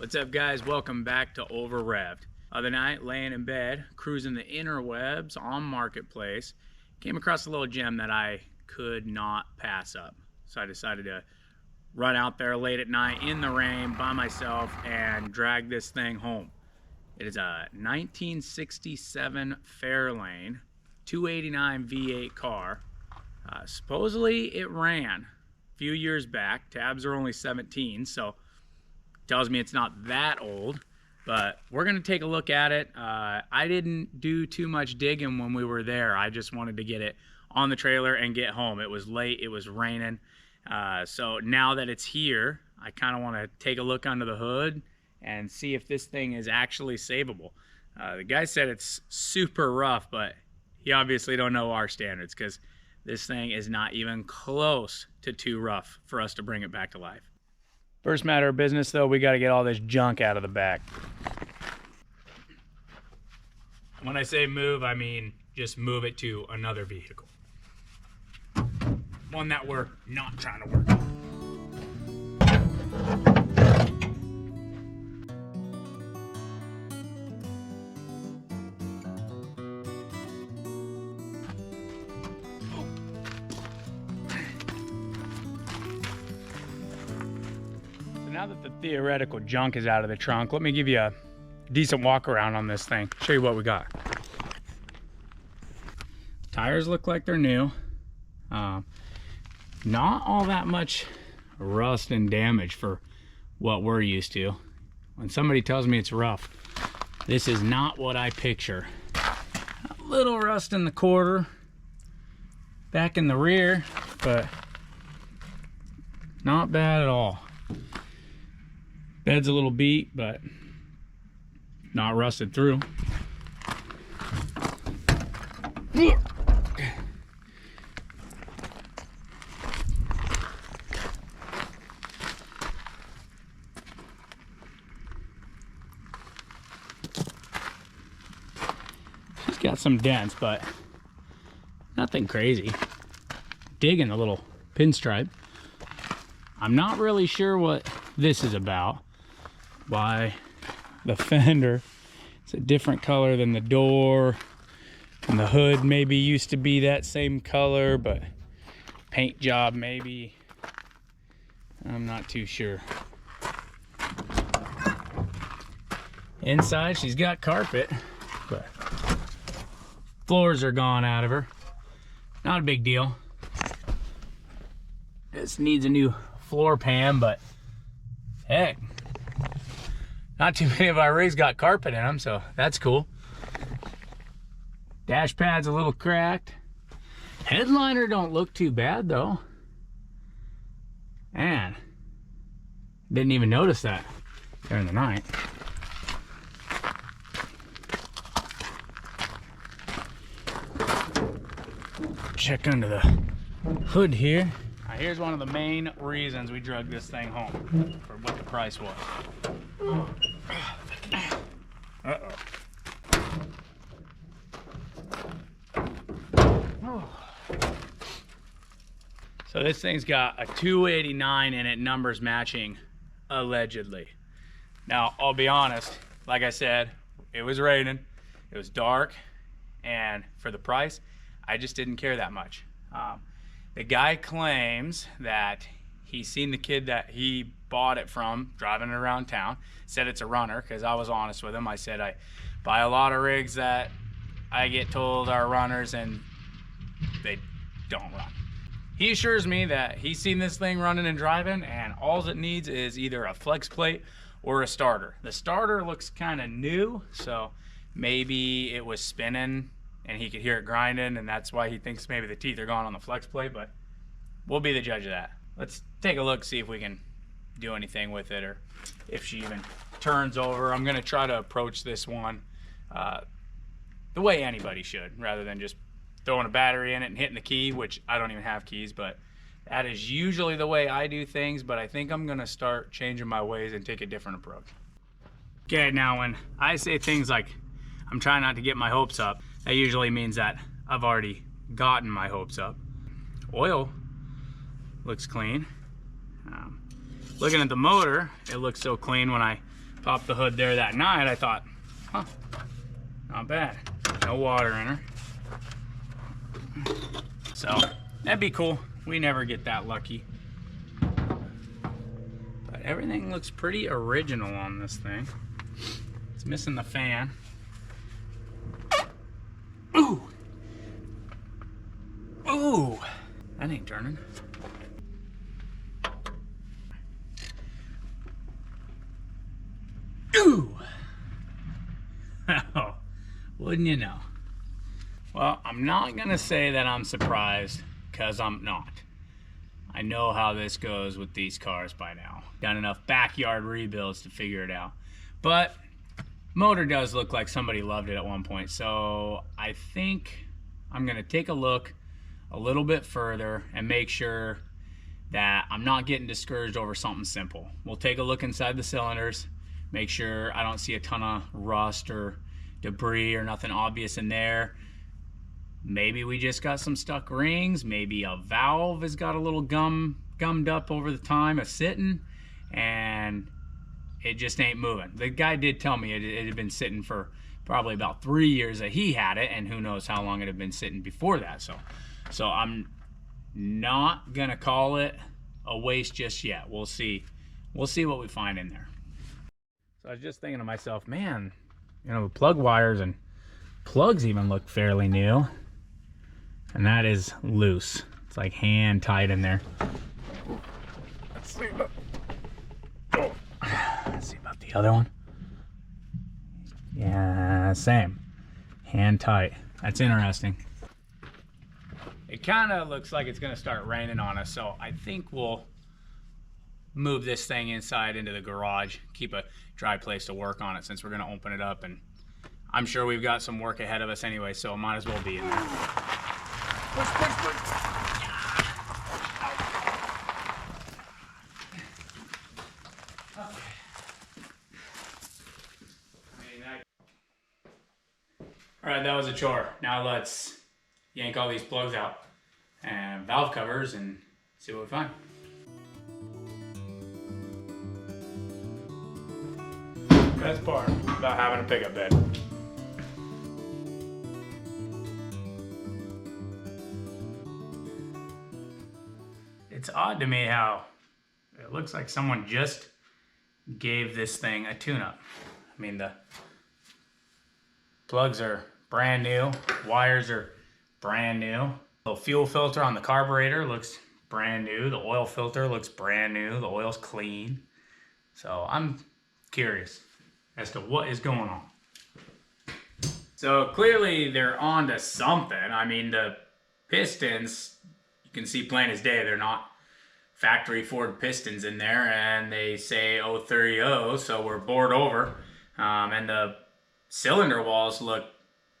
What's up, guys? Welcome back to Over Revved. Other night, laying in bed, cruising the interwebs on Marketplace, came across a little gem that I could not pass up. So I decided to run out there late at night in the rain by myself and drag this thing home. It is a 1967 Fairlane 289 V8 car. Supposedly it ran a few years back. Tabs are only 17, so tells me it's not that old, but we're gonna take a look at it. I didn't do too much digging when we were there. I just wanted to get it on the trailer and get home. It was late, it was raining. So now that it's here, I kind of want to take a look under the hood and see if this thing is actually savable. The guy said it's super rough, but he obviously don't know our standards, because this thing is not even close to too rough for us to bring it back to life. First matter of business, though, we got to get all this junk out of the back. When I say move, I mean just move it to another vehicle. One that we're not trying to work on. Now that the theoretical junk is out of the trunk, let me give you a decent walk around on this thing. Show you what we got. Tires look like they're new. Not all that much rust and damage for what we're used to. When somebody tells me it's rough, this is not what I picture. A little rust in the quarter, back in the rear, but not bad at all. Bed's a little beat, but not rusted through. She's got some dents, but nothing crazy. Digging a little pinstripe. I'm not really sure what this is about. Why the fender, it's a different color than the door, and the hood maybe used to be that same color, but paint job maybe, I'm not too sure. Inside she's got carpet, but floors are gone out of her. Not a big deal. This needs a new floor pan, but heck, not too many of our rigs got carpet in them, so that's cool. Dash pad's a little cracked. Headliner don't look too bad, though. Man, didn't even notice that during the night. Check under the hood here. Now, here's one of the main reasons we drug this thing home, for what the price was. Uh-oh. So this thing's got a 289 in it, numbers matching, allegedly. Now, I'll be honest, like I said, it was raining, it was dark, and for the price, I just didn't care that much. The guy claims that he's seen the kid that he bought it from driving it around town, said it's a runner, because I was honest with him. I said I buy a lot of rigs that I get told are runners, and they don't run. He assures me that he's seen this thing running and driving, and all it needs is either a flex plate or a starter. The starter looks kind of new, so maybe it was spinning and he could hear it grinding, and that's why he thinks maybe the teeth are gone on the flex plate, but we'll be the judge of that. Let's take a look, see if we can do anything with it, or if she even turns over. I'm gonna try to approach this one the way anybody should, rather than just throwing a battery in it and hitting the key, which I don't even have keys, but that is usually the way I do things. But I think I'm gonna start changing my ways and take a different approach. Okay, now when I say things like I'm trying not to get my hopes up, that usually means that I've already gotten my hopes up. Oil looks clean. Looking at the motor, it looks so clean when I popped the hood there that night, I thought, huh, not bad. No water in her. So that'd be cool. We never get that lucky. But everything looks pretty original on this thing. It's missing the fan. Ooh! Ooh! That ain't turning. Ooh! Oh, wouldn't you know? Well, I'm not gonna say that I'm surprised, because I'm not. I know how this goes with these cars by now. Done enough backyard rebuilds to figure it out. But motor does look like somebody loved it at one point, so I think I'm gonna take a look a little bit further and make sure that I'm not getting discouraged over something simple. We'll take a look inside the cylinders, make sure I don't see a ton of rust or debris or nothing obvious in there. Maybe we just got some stuck rings, maybe a valve has got a little gummed up over the time of sitting, and it just ain't moving. The guy did tell me it had been sitting for probably about 3 years that he had it, and who knows how long it had been sitting before that. So I'm not gonna call it a waste just yet. We'll see what we find in there. So I was just thinking to myself, man, you know, the plug wires and plugs even look fairly new, and that is loose. It's like hand tight in there. Let's see about the other one. Yeah, same. Hand tight. That's interesting. It kind of looks like it's going to start raining on us, so I think we'll move this thing inside into the garage, keep a dry place to work on it since we're going to open it up, and I'm sure we've got some work ahead of us anyway, so it might as well be in there. Push, push, push. All right, that was a chore. Now let's yank all these plugs out and valve covers and see what we find. Best part about having a pickup bed. It's odd to me how it looks like someone just gave this thing a tune-up. I mean, the plugs are brand new, wires are brand new. The fuel filter on the carburetor looks brand new. The oil filter looks brand new. The oil's clean. So I'm curious as to what is going on. So clearly they're on to something. I mean, the pistons, you can see plain as day, they're not factory Ford pistons in there, and they say 030, so we're bored over. And the cylinder walls look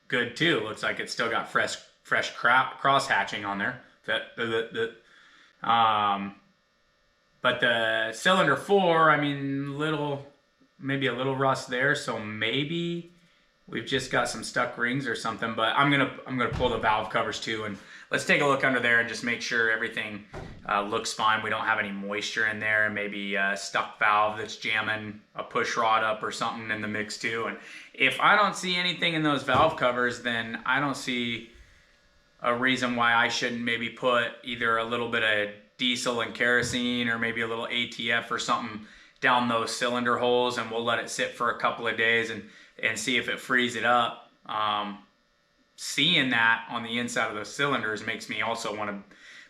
good too. Looks like it's still got fresh cross hatching on there. But the cylinder 4, I mean, maybe a little rust there, so maybe we've just got some stuck rings or something. But I'm gonna pull the valve covers too, and let's take a look under there and just make sure everything looks fine. We don't have any moisture in there, and maybe a stuck valve that's jamming a push rod up or something in the mix too. And if I don't see anything in those valve covers, then I don't see a reason why I shouldn't maybe put either a little bit of diesel and kerosene or maybe a little ATF or something down those cylinder holes, and we'll let it sit for a couple of days and see if it frees it up. Seeing that on the inside of those cylinders makes me also want to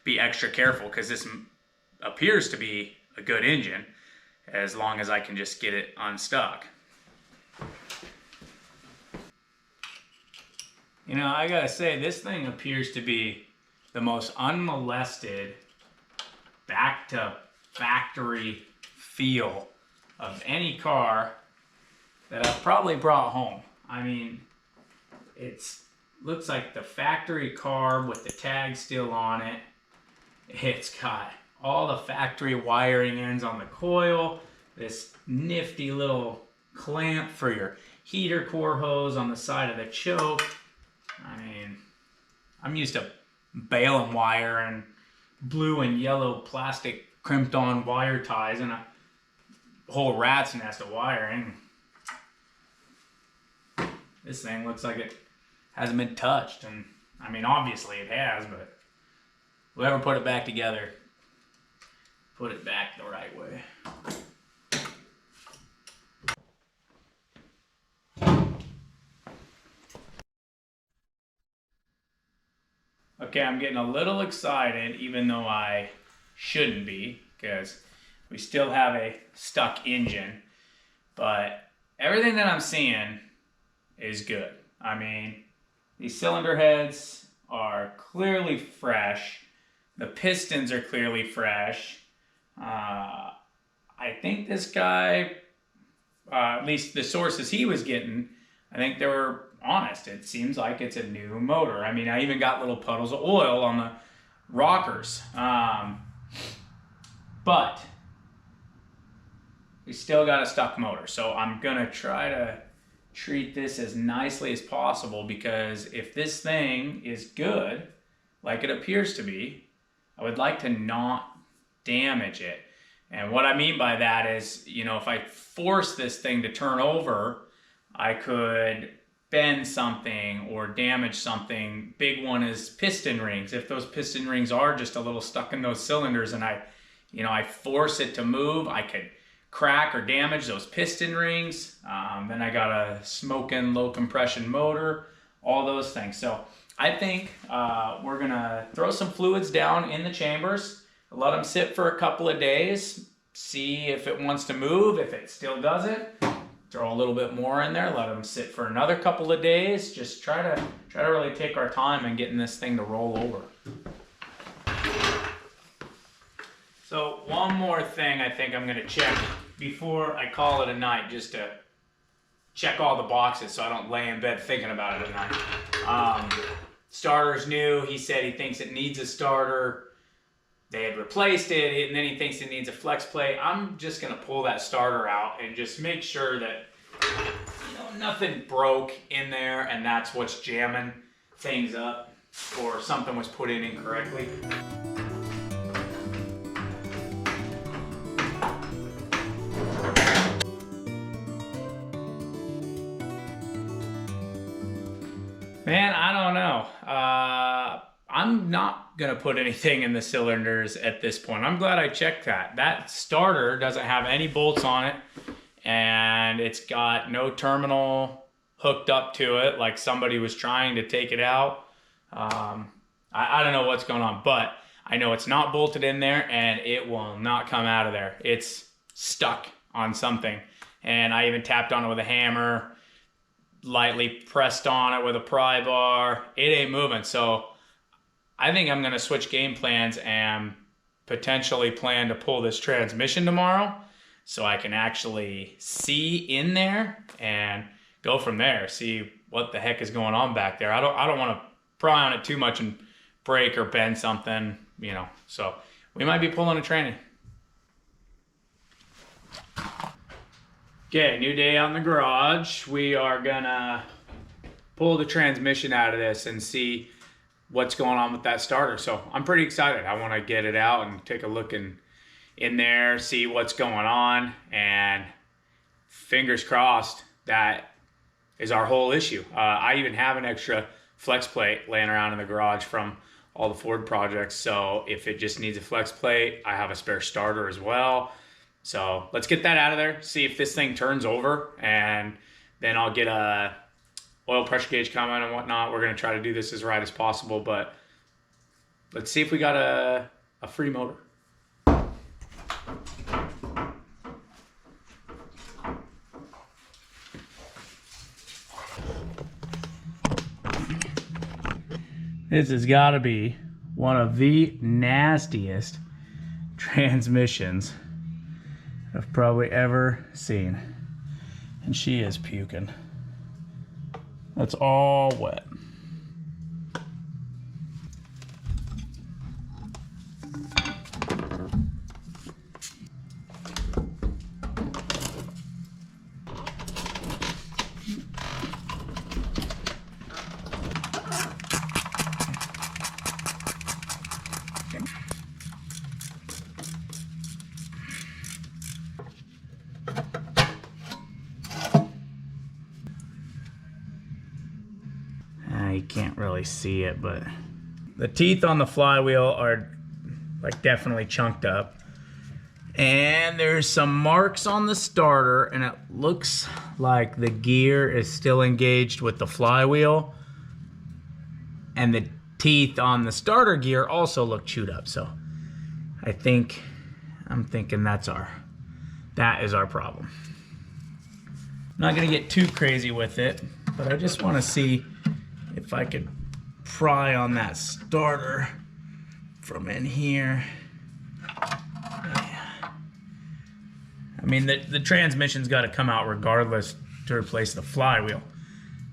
be extra careful, because this appears to be a good engine as long as I can just get it unstuck. You know, I gotta say, this thing appears to be the most unmolested back to factory feel of any car that I've probably brought home. I mean, looks like the factory carb with the tag still on it. It's got all the factory wiring ends on the coil, this nifty little clamp for your heater core hose on the side of the choke. I mean, I'm used to baling wire and blue and yellow plastic crimped on wire ties, and whole rat's nest of wiring. This thing looks like it hasn't been touched, and I mean, obviously it has, but whoever put it back together, put it back the right way. Okay, I'm getting a little excited, even though I shouldn't be, because we still have a stuck engine, but everything that I'm seeing is good. I mean, these cylinder heads are clearly fresh. The pistons are clearly fresh. I think this guy, at least the sources he was getting, I think they were honest. It seems like it's a new motor. I mean, I even got little puddles of oil on the rockers. But we still got a stuck motor. So I'm gonna try to treat this as nicely as possible, because if this thing is good, like it appears to be, I would like to not damage it. And what I mean by that is, you know, if I force this thing to turn over, I could bend something or damage something. Big one is piston rings. If those piston rings are just a little stuck in those cylinders and I force it to move, I could crack or damage those piston rings. Then I got a smoking low compression motor, all those things. So I think we're gonna throw some fluids down in the chambers, let them sit for a couple of days, see if it wants to move. If it still doesn't, throw a little bit more in there, let them sit for another couple of days. Just try to really take our time in getting this thing to roll over. So one more thing I think I'm gonna check before I call it a night, just to check all the boxes so I don't lay in bed thinking about it at night. Starter's new. He said he thinks it needs a starter. They had replaced it, and then he thinks it needs a flex plate. I'm just gonna pull that starter out and just make sure that, you know, nothing broke in there and that's what's jamming things up, or something was put in incorrectly. Man, I don't know. I'm not gonna put anything in the cylinders at this point. I'm glad I checked that. That starter doesn't have any bolts on it, and it's got no terminal hooked up to it like somebody was trying to take it out. I don't know what's going on, but I know it's not bolted in there and it will not come out of there. It's stuck on something, and I even tapped on it with a hammer, lightly pressed on it with a pry bar. It ain't moving. So I think I'm going to switch game plans and potentially plan to pull this transmission tomorrow so I can actually see in there and go from there, see what the heck is going on back there. I don't want to pry on it too much and break or bend something, you know. So we might be pulling a tranny. Okay, new day out in the garage. We are gonna pull the transmission out of this and see what's going on with that starter. So I'm pretty excited. I want to get it out and take a look in there, see what's going on, and fingers crossed that is our whole issue. I even have an extra flex plate laying around in the garage from all the Ford projects. So if it just needs a flex plate, I have a spare starter as well. So let's get that out of there, see if this thing turns over, and then I'll get a oil pressure gauge coming and whatnot. We're gonna try to do this as right as possible, but let's see if we got a free motor. This has got to be one of the nastiest transmissions I've probably ever seen. And she is puking. That's all wet. you can't really see it, but the teeth on the flywheel are like definitely chunked up. And there's some marks on the starter, and it looks like the gear is still engaged with the flywheel. And the teeth on the starter gear also look chewed up. So I'm thinking that is our problem. I'm not gonna get too crazy with it, but I just wanna see if I could pry on that starter from in here. I mean, the transmission's got to come out regardless to replace the flywheel,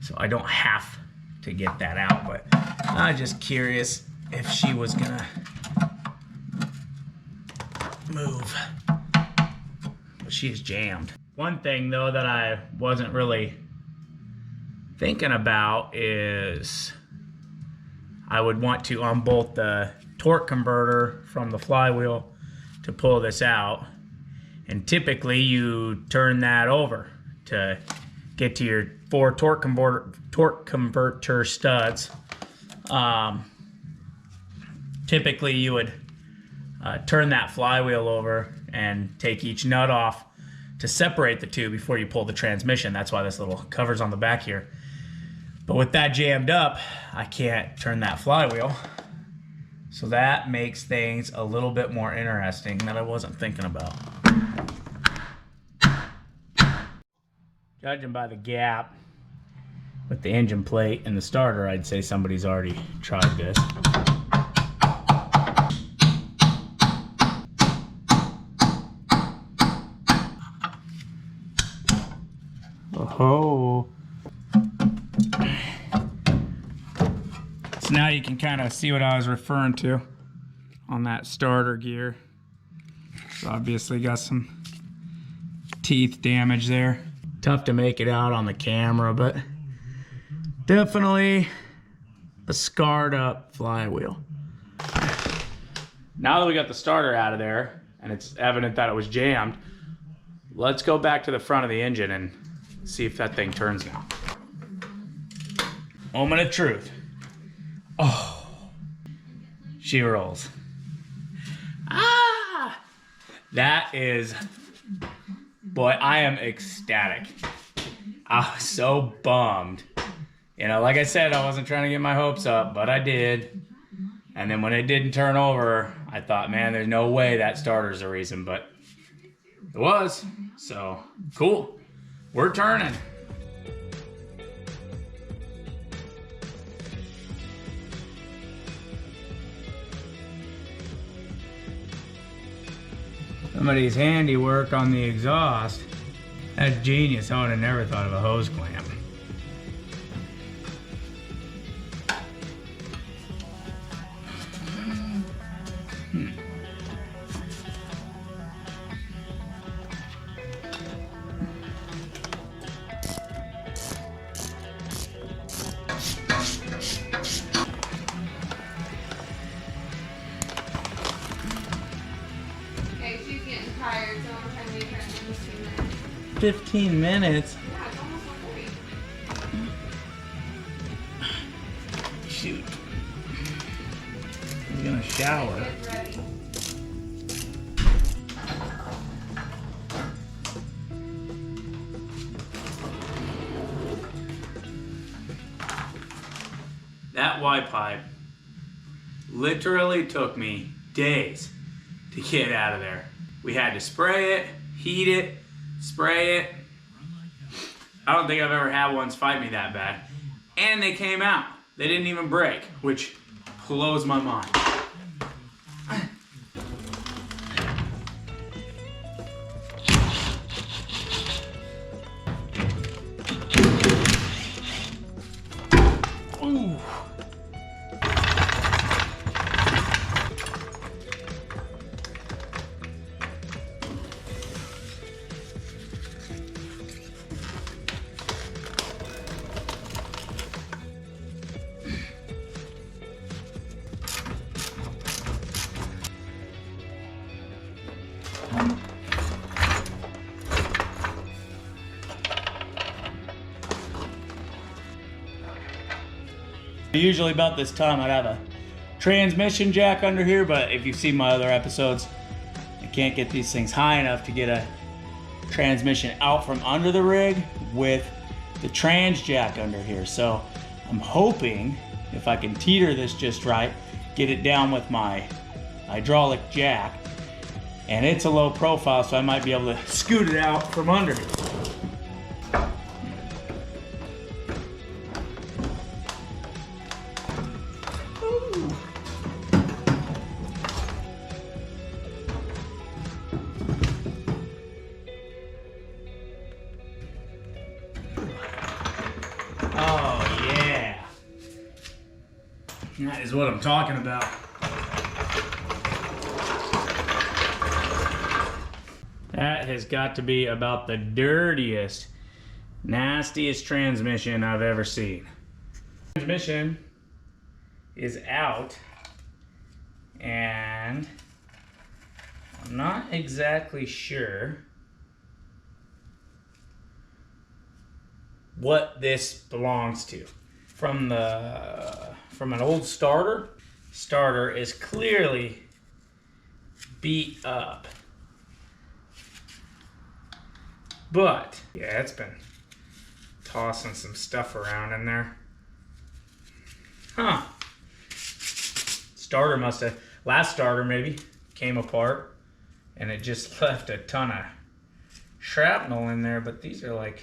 so I don't have to get that out, but I'm just curious if she was gonna move. But she's jammed. One thing though that I wasn't really thinking about is I would want to unbolt the torque converter from the flywheel to pull this out. And typically you turn that over to get to your 4 torque converter studs. Typically you would turn that flywheel over and take each nut off to separate the two before you pull the transmission. That's why this little cover's on the back here. But with that jammed up, I can't turn that flywheel. So that makes things a little bit more interesting that I wasn't thinking about. Judging by the gap with the engine plate and the starter, I'd say somebody's already tried this. Oh. So now you can kind of see what I was referring to on that starter gear. So obviously got some teeth damage there. Tough to make it out on the camera, but definitely a scarred up flywheel. Now that we got the starter out of there and it's evident that it was jammed, let's go back to the front of the engine and see if that thing turns now. Moment of truth. Oh, she rolls. Ah! That is, boy, I am ecstatic. I was so bummed. You know, like I said, I wasn't trying to get my hopes up, but I did. And then when it didn't turn over, I thought, man, there's no way that starter's the reason, but it was. So, cool. We're turning. Somebody's handiwork on the exhaust. That's genius. I would have never thought of a hose clamp. She's getting tired, so I'm trying to make her in 15 minutes. 15 minutes? Yeah, it's almost 1:30. Shoot. I'm gonna shower. Get ready. That Y pipe literally took me days to get out of there. We had to spray it, heat it, spray it. I don't think I've ever had ones fight me that bad. And they came out. They didn't even break, which blows my mind. Ooh. Usually about this time I'd have a transmission jack under here, but if you've seen my other episodes, I can't get these things high enough to get a transmission out from under the rig with the trans jack under here. So I'm hoping if I can teeter this just right, get it down with my hydraulic jack, and it's a low profile, so I might be able to scoot it out from under. Oh yeah, that is what I'm talking about. That has got to be about the dirtiest, nastiest transmission I've ever seen. Transmission is out, and I'm not exactly sure what this belongs to. From an old starter. Starter is clearly beat up. But yeah, it's been tossing some stuff around in there. Huh. Starter must have, last starter maybe, came apart and it just left a ton of shrapnel in there, but these are like,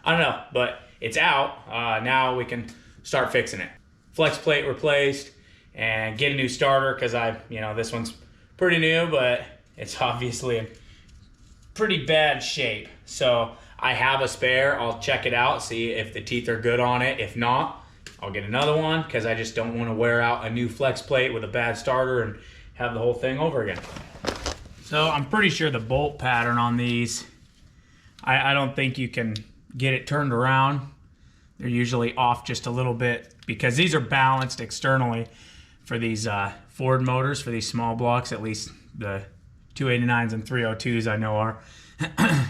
I don't know, but it's out. Now we can start fixing it. Flex plate replaced and get a new starter, because this one's pretty new, but it's obviously in pretty bad shape. So I have a spare. I'll check it out, see if the teeth are good on it. If not, I'll get another one, because I just don't want to wear out a new flex plate with a bad starter and have the whole thing over again. So I'm pretty sure the bolt pattern on these, I don't think you can get it turned around. They're usually off just a little bit, because these are balanced externally for these Ford motors, for these small blocks, at least the 289s and 302s I know are.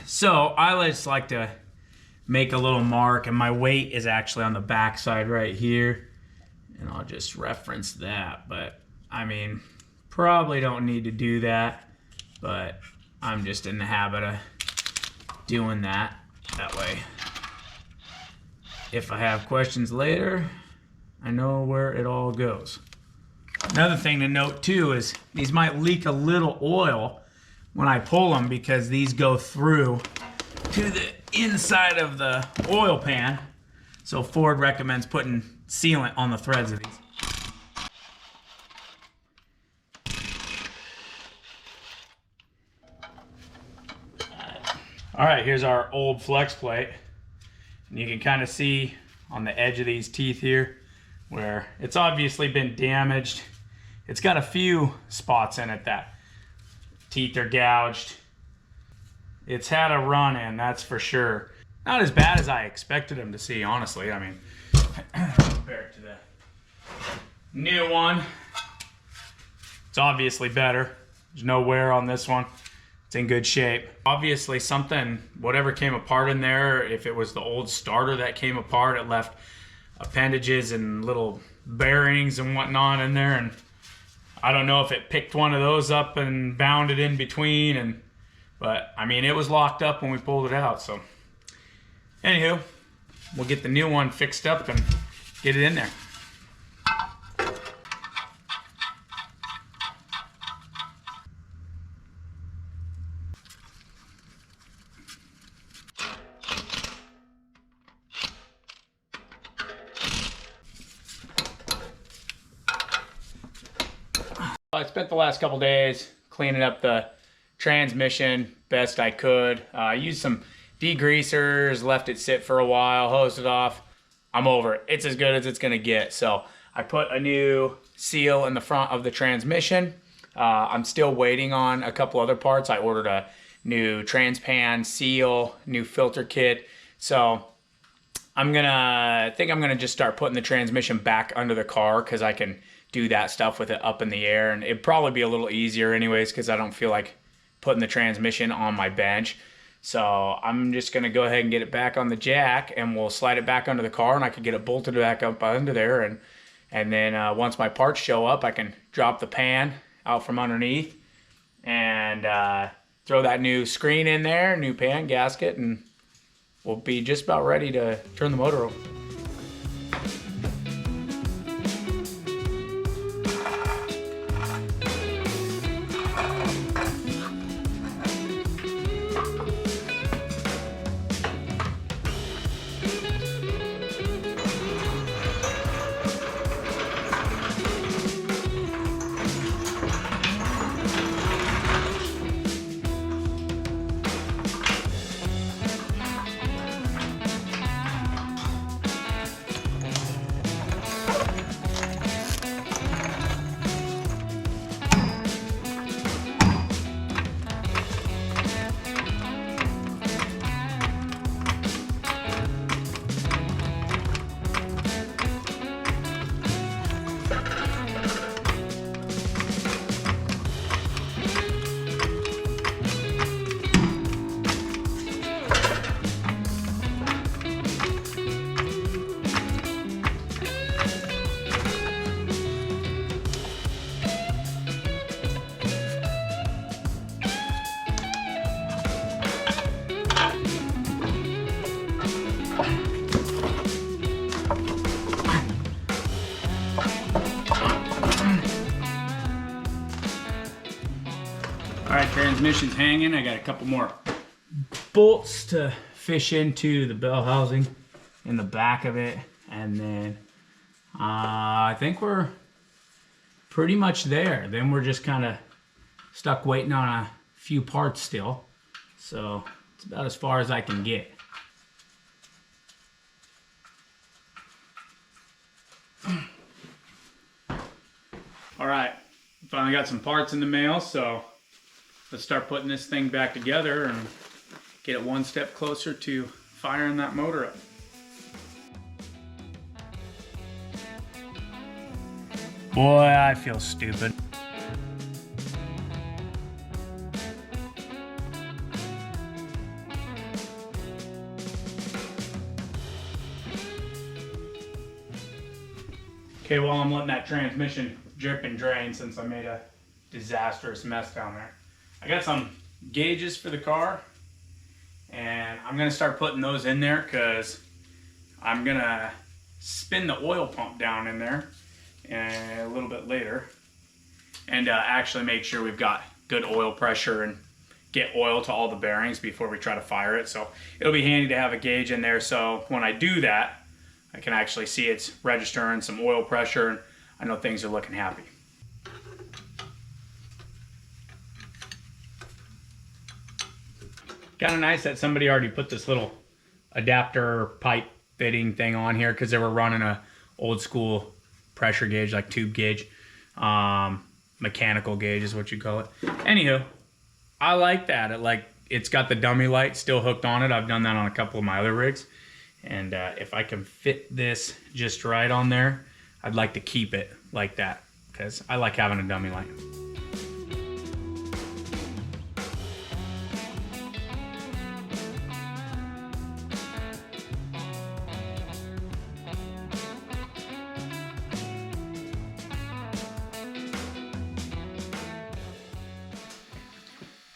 So I just like to make a little mark, and my weight is actually on the back side right here, and I'll just reference that. But I mean, probably don't need to do that, but I'm just in the habit of doing that way. If I have questions later, I know where it all goes. Another thing to note too is these might leak a little oil when I pull them, because these go through to the inside of the oil pan. So Ford recommends putting sealant on the threads of these. All right, here's our old flex plate. And you can kind of see on the edge of these teeth here where it's obviously been damaged. It's got a few spots in it that teeth are gouged. It's had a run in, that's for sure. Not as bad as I expected them to see, honestly. I mean, compared to the new one, it's obviously better. There's no wear on this one. It's in good shape. Obviously something, whatever came apart in there, if it was the old starter that came apart, it left appendages and little bearings and whatnot in there, and I don't know if it picked one of those up and bound it in between, but I mean, it was locked up when we pulled it out. So anywho, we'll get the new one fixed up and get it in there. I spent the last couple days cleaning up the transmission best I could. I used some degreasers, left it sit for a while, hosed it off. I'm over it. It's as good as it's gonna get. So I put a new seal in the front of the transmission. I'm still waiting on a couple other parts. I ordered a new transpan seal, new filter kit. So I think I'm gonna just start putting the transmission back under the car, because I can do that stuff with it up in the air, and it'd probably be a little easier anyways, because I don't feel like putting the transmission on my bench. So I'm just gonna go ahead and get it back on the jack, and we'll slide it back under the car, and I can get it bolted back up under there, and then once my parts show up, I can drop the pan out from underneath and throw that new screen in there, new pan gasket, and we'll be just about ready to turn the motor over. All right, transmission's hanging. I got a couple more bolts to fish into the bell housing in the back of it. And then I think we're pretty much there. Then we're just kind of stuck waiting on a few parts still. So it's about as far as I can get. All right, finally got some parts in the mail, so let's start putting this thing back together and get it one step closer to firing that motor up. Boy, I feel stupid. Okay, well, I'm letting that transmission drip and drain since I made a disastrous mess down there. I got some gauges for the car, and I'm gonna start putting those in there because I'm gonna spin the oil pump down in there a little bit later and actually make sure we've got good oil pressure and get oil to all the bearings before we try to fire it. So it'll be handy to have a gauge in there, so when I do that, I can actually see it's registering some oil pressure, and I know things are looking happy. Kind of nice that somebody already put this little adapter pipe fitting thing on here because they were running a old school pressure gauge, like tube gauge. Mechanical gauge is what you call it. Anywho, I like that. It's got the dummy light still hooked on it. I've done that on a couple of my other rigs. And if I can fit this just right on there, I'd like to keep it like that because I like having a dummy light.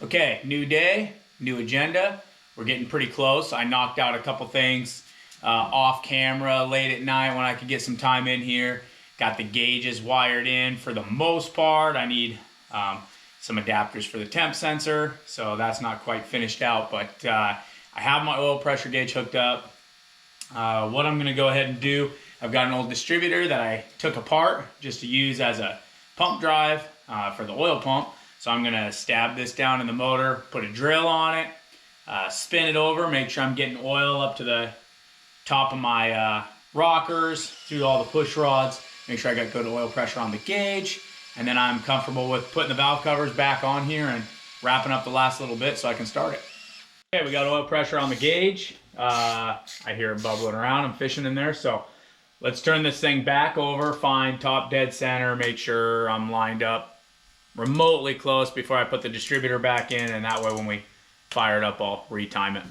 Okay, new day, new agenda. We're getting pretty close. I knocked out a couple things off camera late at night when I could get some time in here. Got the gauges wired in for the most part. I need some adapters for the temp sensor, so that's not quite finished out, but I have my oil pressure gauge hooked up. What I'm gonna go ahead and do, I've got an old distributor that I took apart just to use as a pump drive for the oil pump. So I'm gonna stab this down in the motor, put a drill on it, spin it over, make sure I'm getting oil up to the top of my rockers, through all the push rods, make sure I got good oil pressure on the gauge, and then I'm comfortable with putting the valve covers back on here and wrapping up the last little bit so I can start it. Okay, we got oil pressure on the gauge. I hear it bubbling around. I'm fishing in there, so let's turn this thing back over, find top dead center, make sure I'm lined up remotely close before I put the distributor back in, and that way when we fire it up, I'll retime it.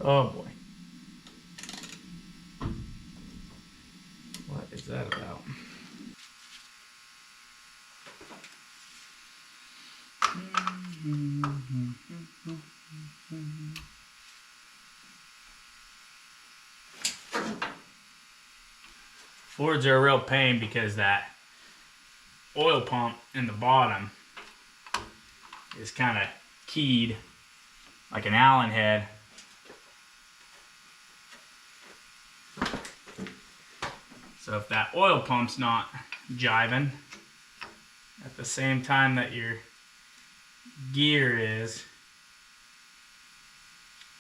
Oh boy. What is that about? Fords are a real pain because that oil pump in the bottom is kind of keyed like an Allen head. So if that oil pump's not jiving at the same time that your gear is,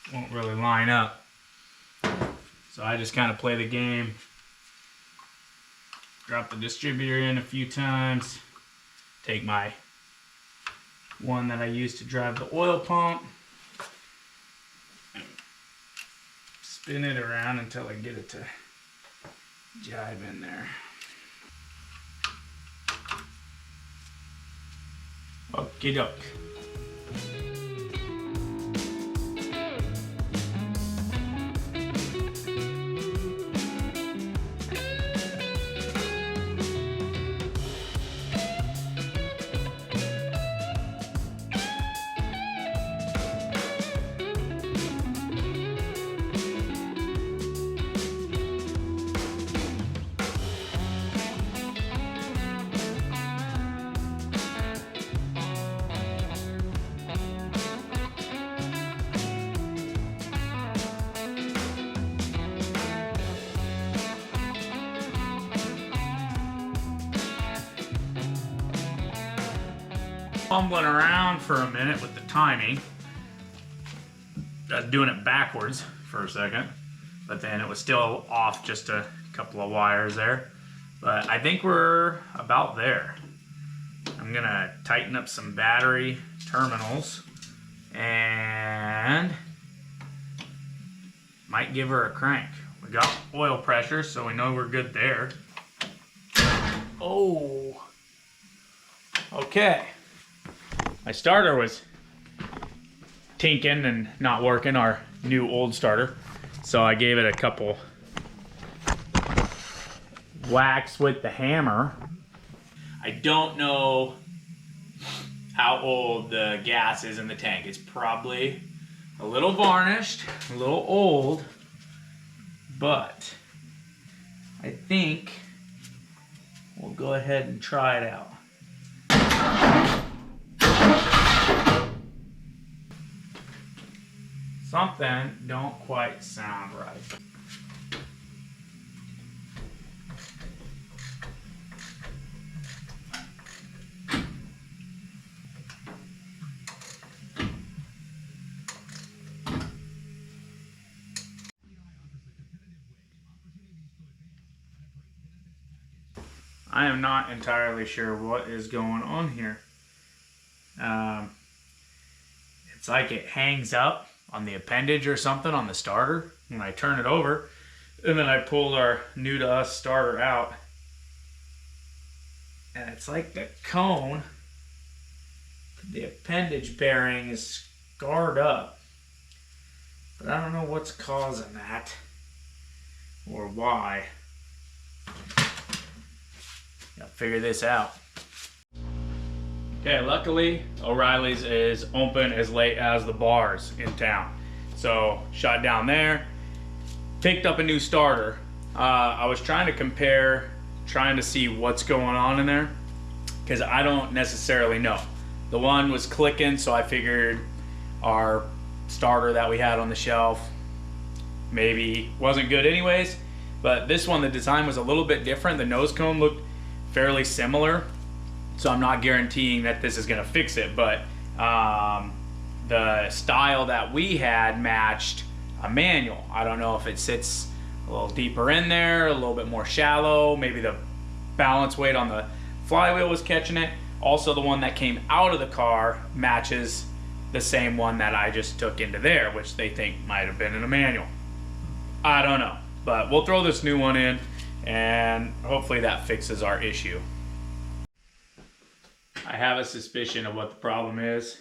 it won't really line up. So I just kind of play the game. Drop the distributor in a few times. Take my one that I use to drive the oil pump. And spin it around until I get it to jive in there. Okie doke. Fumbling around for a minute with the timing. I was doing it backwards for a second, but then it was still off just a couple of wires there. But I think we're about there. I'm gonna tighten up some battery terminals and might give her a crank. We got oil pressure, so we know we're good there. Oh, okay. My starter was tinking and not working, our new old starter. So I gave it a couple whacks with the hammer. I don't know how old the gas is in the tank. It's probably a little varnished, a little old, but I think we'll go ahead and try it out. Something don't quite sound right. I am not entirely sure what is going on here. It's like it hangs up on the appendage or something on the starter when I turn it over, and then I pulled our new to us starter out, and it's like the cone, the appendage bearing is scarred up, but I don't know what's causing that or why. Gotta figure this out. Okay, luckily O'Reilly's is open as late as the bars in town. So shot down there, picked up a new starter. I was trying to compare, trying to see what's going on in there, because I don't necessarily know. The one was clicking, so I figured our starter that we had on the shelf maybe wasn't good anyways. But this one, the design was a little bit different. The nose cone looked fairly similar. So I'm not guaranteeing that this is gonna fix it, but the style that we had matched a manual. I don't know if it sits a little deeper in there, a little bit more shallow, maybe the balance weight on the flywheel was catching it. Also, the one that came out of the car matches the same one that I just took into there, which they think might have been in a manual. I don't know, but we'll throw this new one in and hopefully that fixes our issue. I have a suspicion of what the problem is,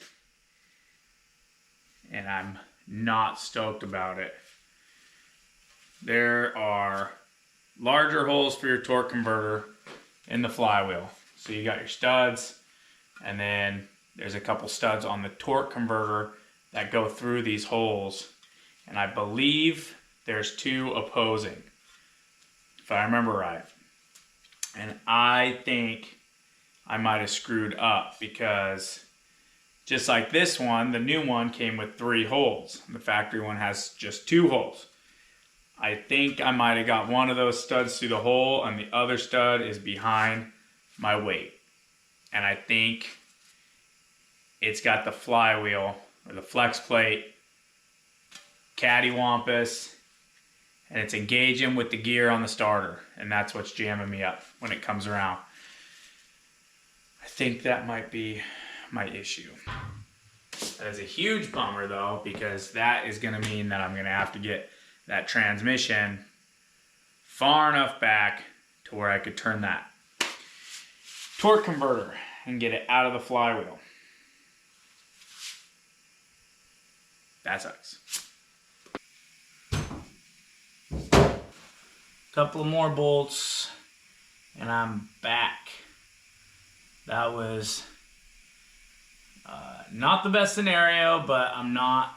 and I'm not stoked about it. There are larger holes for your torque converter in the flywheel. So you got your studs, and then there's a couple studs on the torque converter that go through these holes. And I believe there's two opposing, if I remember right. And I think I might have screwed up because just like this one, the new one came with 3 holes. The factory one has just 2 holes. I think I might have got one of those studs through the hole and the other stud is behind my weight. And I think it's got the flywheel or the flex plate cattywampus, and it's engaging with the gear on the starter, and that's what's jamming me up when it comes around. I think that might be my issue. That is a huge bummer though, because that is going to mean that I'm going to have to get that transmission far enough back to where I could turn that torque converter and get it out of the flywheel. That sucks. Couple of more bolts and I'm back. That was not the best scenario, but I'm not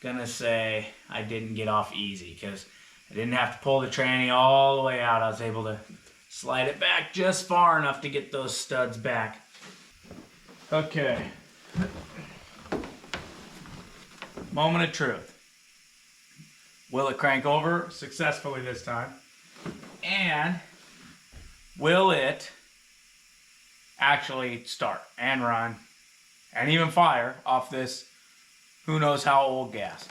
gonna say I didn't get off easy because I didn't have to pull the tranny all the way out. I was able to slide it back just far enough to get those studs back. Okay. Moment of truth. Will it crank over successfully this time? And will it actually start and run and even fire off this who knows how old gas?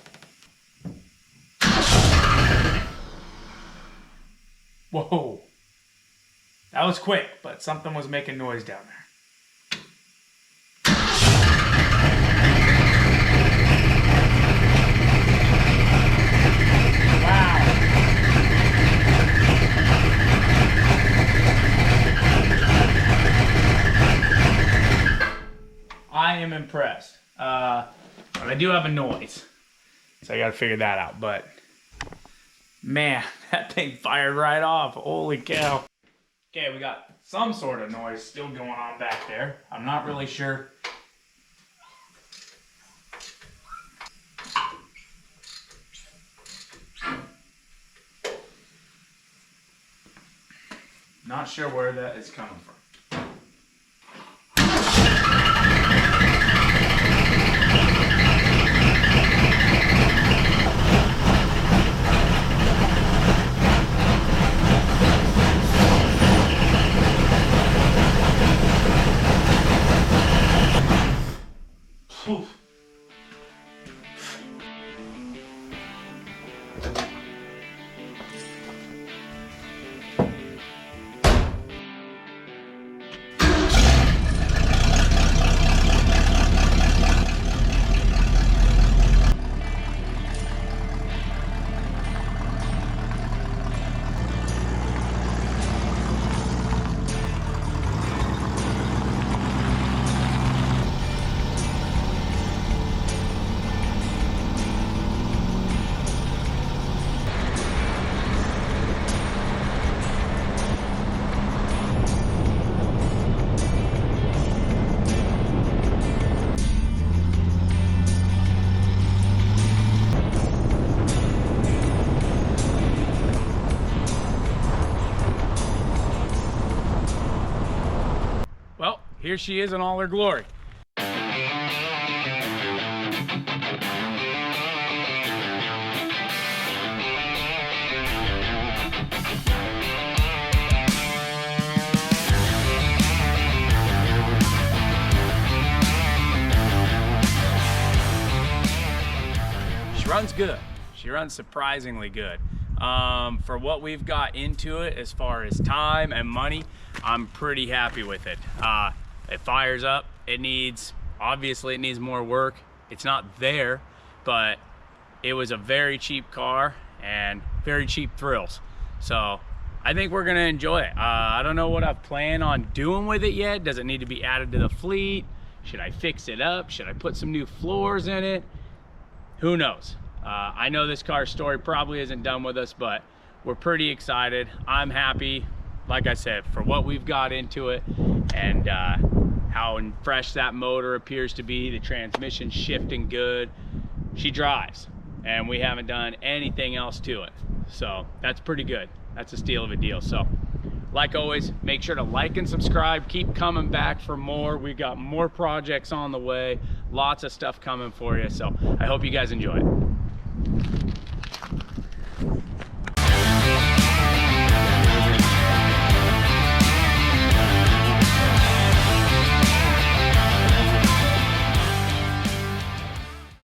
Whoa. That was quick, but something was making noise down there. I am impressed. But I do have a noise, so I gotta figure that out. But man, that thing fired right off. Holy cow. Okay, we got some sort of noise still going on back there. I'm not really sure. Not sure where that is coming from. Here she is in all her glory. She runs good. She runs surprisingly good. For what we've got into it as far as time and money, I'm pretty happy with it. It fires up. Obviously it needs more work, it's not there, but it was a very cheap car and very cheap thrills. So I think we're gonna enjoy it. I don't know what I plan on doing with it yet. Does it need to be added to the fleet? Should I fix it up? Should I put some new floors in it? Who knows? I know this car's story probably isn't done with us, but we're pretty excited. I'm happy, like I said, for what we've got into it and how fresh that motor appears to be. The transmission's shifting good. She drives, and we haven't done anything else to it. So that's pretty good. That's a steal of a deal. So like always, make sure to like and subscribe. Keep coming back for more. We've got more projects on the way. Lots of stuff coming for you. So I hope you guys enjoy it.